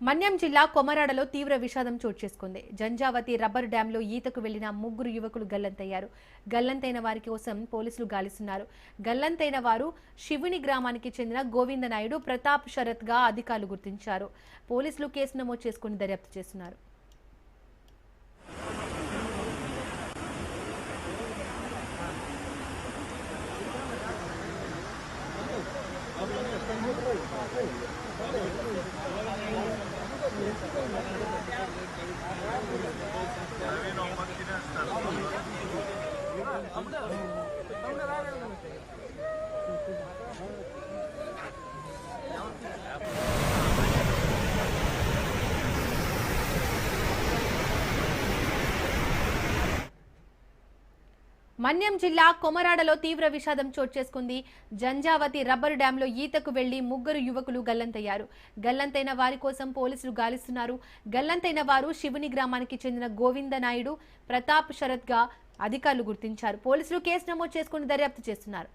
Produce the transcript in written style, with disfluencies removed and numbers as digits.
మన్యం జిల్లా కొమరాడలో తీవ్ర విషాదం చోటు చేసుకుంది. జంజావతి రబ్బరు డ్యాంలో ఈతకు వెళ్లిన ముగ్గురు యువకులు గల్లంతయ్యారు. గల్లంతైన వారి కోసం పోలీసులు గాలిస్తున్నారు. గల్లంతైన వారు శివుని గ్రామానికి చెందిన గోవిందనాయుడు, ప్రతాప్ శరత్ గా అధికారులు గుర్తించారు. పోలీసులు కేసు నమోదు చేసుకుని దర్యాప్తు చేస్తున్నారు. మన్యం జిల్లా కొమరాడలో తీవ్ర విషాదం చోటు చేసుకుంది. జంజావతి రబ్బరు డ్యాంలో ఈతకు వెళ్లి ముగ్గురు యువకులు గల్లంతయ్యారు. గల్లంతైన వారి కోసం పోలీసులు గాలిస్తున్నారు. గల్లంతైన వారు శివుని గ్రామానికి చెందిన గోవిందనాయుడు, ప్రతాప్ శరత్ గా అధికారులు గుర్తించారు. పోలీసులు కేసు నమోదు చేసుకుని దర్యాప్తు చేస్తున్నారు.